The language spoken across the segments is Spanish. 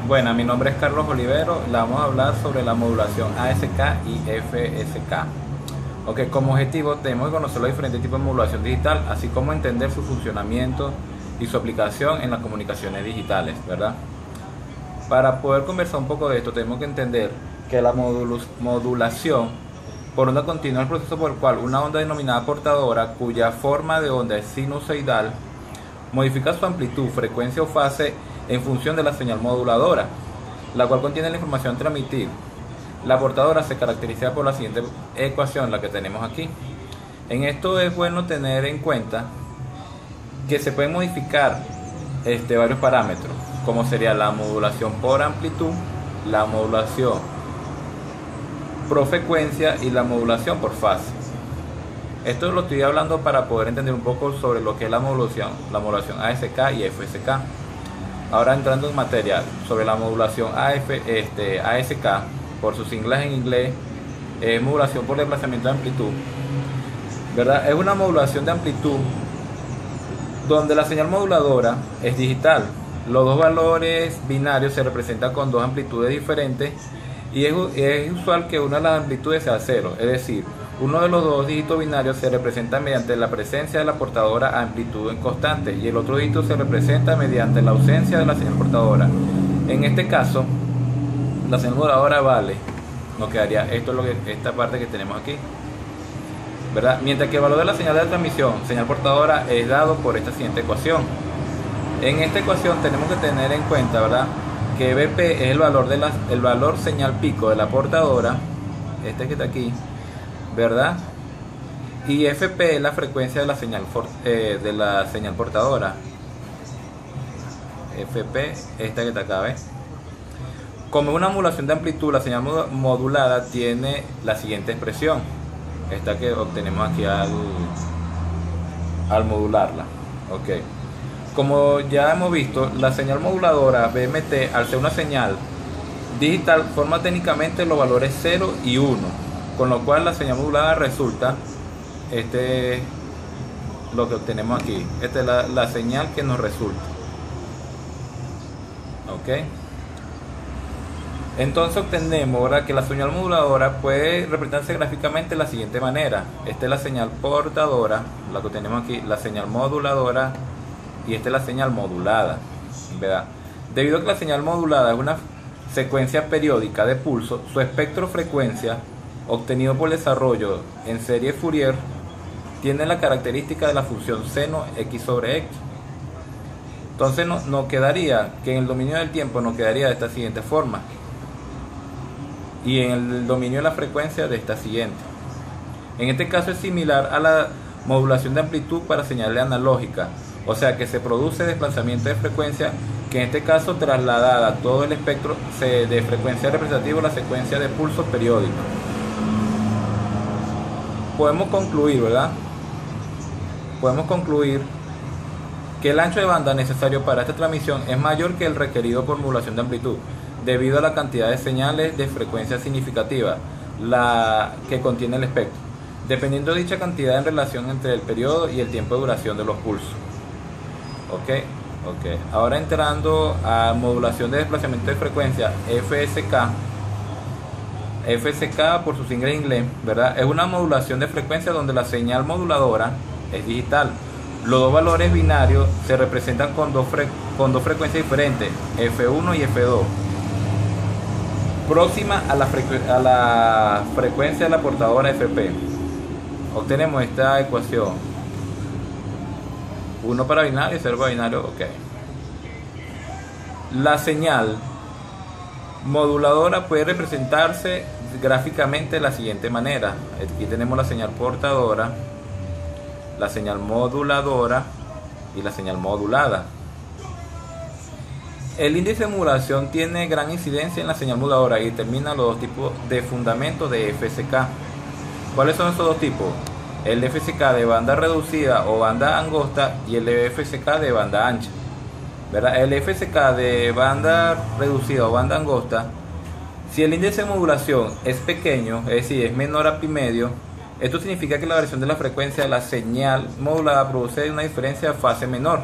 Bueno, mi nombre es Carlos Olivero. Le vamos a hablar sobre la modulación ASK y FSK. Ok, como objetivo tenemos que conocer los diferentes tipos de modulación digital, así como entender su funcionamiento y su aplicación en las comunicaciones digitales, ¿verdad? Para poder conversar un poco de esto, tenemos que entender que la modulación por onda continua es el proceso por el cual una onda denominada portadora, cuya forma de onda es sinusoidal, modifica su amplitud, frecuencia o fase en función de la señal moduladora, la cual contiene la información a transmitir. La portadora se caracteriza por la siguiente ecuación, la que tenemos aquí. En esto es bueno tener en cuenta que se pueden modificar varios parámetros, como sería la modulación por amplitud, la modulación por frecuencia y la modulación por fase. Esto lo estoy hablando para poder entender un poco sobre lo que es la modulación ASK y FSK. Ahora entrando en materia sobre la modulación ASK, por sus siglas en inglés, es modulación por desplazamiento de amplitud, ¿verdad? Es una modulación de amplitud donde la señal moduladora es digital. Los dos valores binarios se representan con dos amplitudes diferentes y es usual que una de las amplitudes sea cero, es decir, uno de los dos dígitos binarios se representa mediante la presencia de la portadora a amplitud en constante y el otro dígito se representa mediante la ausencia de la señal portadora. En este caso, la señal moduladora vale, nos quedaría esta parte que tenemos aquí, ¿verdad? Mientras que el valor de la señal de transmisión, señal portadora, es dado por esta siguiente ecuación. En esta ecuación tenemos que tener en cuenta, ¿verdad?, que BP es el valor señal pico de la portadora, este que está aquí, ¿verdad? Y FP es la frecuencia de la señal portadora. FP, esta que está acá, ¿ves? Como una modulación de amplitud, la señal modulada tiene la siguiente expresión, esta que obtenemos aquí al modularla. Ok. Como ya hemos visto, la señal moduladora BMT, al ser una señal digital, forma técnicamente los valores 0 y 1, con lo cual la señal modulada resulta, lo que obtenemos aquí, esta es la señal que nos resulta. Ok. Entonces obtenemos, ¿verdad?, que la señal moduladora puede representarse gráficamente de la siguiente manera. Esta es la señal portadora, la que tenemos aquí, la señal moduladora, y esta es la señal modulada, ¿verdad? Debido a que la señal modulada es una secuencia periódica de pulso, su espectro frecuencia, obtenido por el desarrollo en serie Fourier, tiene la característica de la función seno x sobre x. Entonces nos quedaría que en el dominio del tiempo nos quedaría de esta siguiente forma, y en el dominio de la frecuencia de esta siguiente. En este caso es similar a la modulación de amplitud para señales analógicas, o sea que se produce desplazamiento de frecuencia, que en este caso trasladada a todo el espectro de frecuencia representativa a la secuencia de pulsos periódicos. Podemos concluir, ¿verdad? Podemos concluir que el ancho de banda necesario para esta transmisión es mayor que el requerido por modulación de amplitud, debido a la cantidad de señales de frecuencia significativa que contiene el espectro, dependiendo de dicha cantidad en relación entre el periodo y el tiempo de duración de los pulsos. Ok. Ahora entrando a modulación de desplazamiento de frecuencia, FSK. FSK, por sus siglas en inglés, ¿verdad?, es una modulación de frecuencia donde la señal moduladora es digital. Los dos valores binarios se representan con dos frecuencias diferentes, F1 y F2, próxima a la frecuencia de la portadora FP. Obtenemos esta ecuación: 1 para binario y 0 para binario. Ok. La señal moduladora puede representarse gráficamente de la siguiente manera. Aquí tenemos la señal portadora, la señal moduladora y la señal modulada. El índice de modulación tiene gran incidencia en la señal moduladora y determina los dos tipos de fundamentos de FSK. ¿Cuáles son esos dos tipos? El FSK de banda reducida o banda angosta y el FSK de banda ancha, ¿verdad? El FSK de banda reducida o banda angosta, si el índice de modulación es pequeño, es decir, es menor a pi medio, esto significa que la variación de la frecuencia de la señal modulada produce una diferencia de fase menor.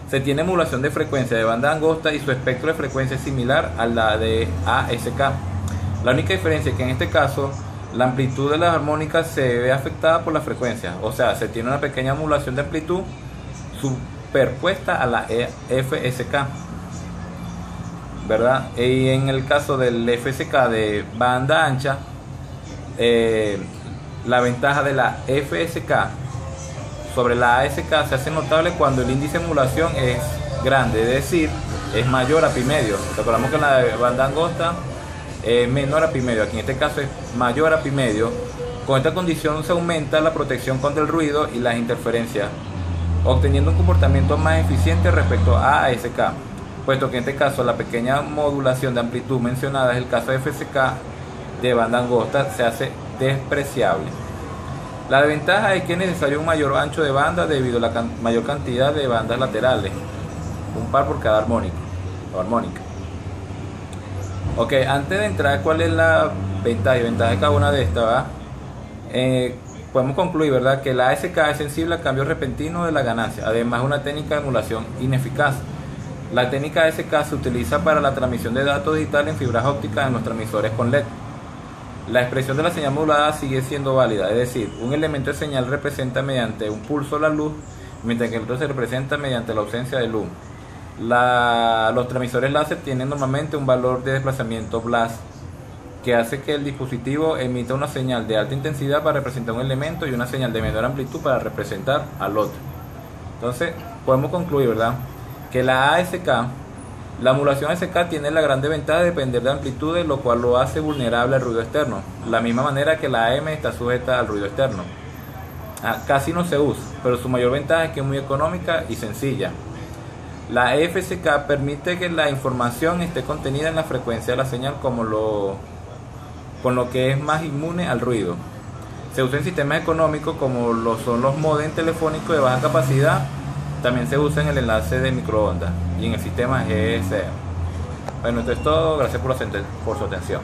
Se tiene modulación de frecuencia de banda angosta y su espectro de frecuencia es similar a la de ASK. La única diferencia es que en este caso la amplitud de las armónicas se ve afectada por la frecuencia, o sea, se tiene una pequeña modulación de amplitud superpuesta a la FSK, ¿verdad? Y en el caso del FSK de banda ancha, la ventaja de la FSK sobre la ASK se hace notable cuando el índice de modulación es grande, es decir, es mayor a pi medio. Recordamos que en la banda angosta es menor a pi medio, aquí en este caso es mayor a pi medio. Con esta condición se aumenta la protección contra el ruido y las interferencias, obteniendo un comportamiento más eficiente respecto a ASK, puesto que en este caso la pequeña modulación de amplitud mencionada es el caso de FSK de banda angosta se hace despreciable. La desventaja es que es necesario un mayor ancho de banda debido a la mayor cantidad de bandas laterales, un par por cada armónica o armónica. Ok, antes de entrar cuál es la ventaja y ventaja de cada una de estas, ¿verdad? Podemos concluir, ¿verdad?, que la ASK es sensible a cambios repentinos de la ganancia, además es una técnica de emulación ineficaz. La técnica ASK se utiliza para la transmisión de datos digitales en fibras ópticas en los transmisores con LED. La expresión de la señal modulada sigue siendo válida, es decir, un elemento de señal representa mediante un pulso la luz, mientras que el otro se representa mediante la ausencia de luz. Los transmisores láser tienen normalmente un valor de desplazamiento BLAS, que hace que el dispositivo emita una señal de alta intensidad para representar un elemento y una señal de menor amplitud para representar al otro. Entonces, podemos concluir, ¿verdad?, que la ASK, la modulación ASK tiene la gran ventaja de depender de amplitudes, lo cual lo hace vulnerable al ruido externo, de la misma manera que la AM está sujeta al ruido externo. Casi no se usa, pero su mayor ventaja es que es muy económica y sencilla. La FSK permite que la información esté contenida en la frecuencia de la señal, con lo que es más inmune al ruido. Se usa en sistemas económicos como lo son los módems telefónicos de baja capacidad. También se usa en el enlace de microondas y en el sistema GSM. Bueno, esto es todo. Gracias por su atención.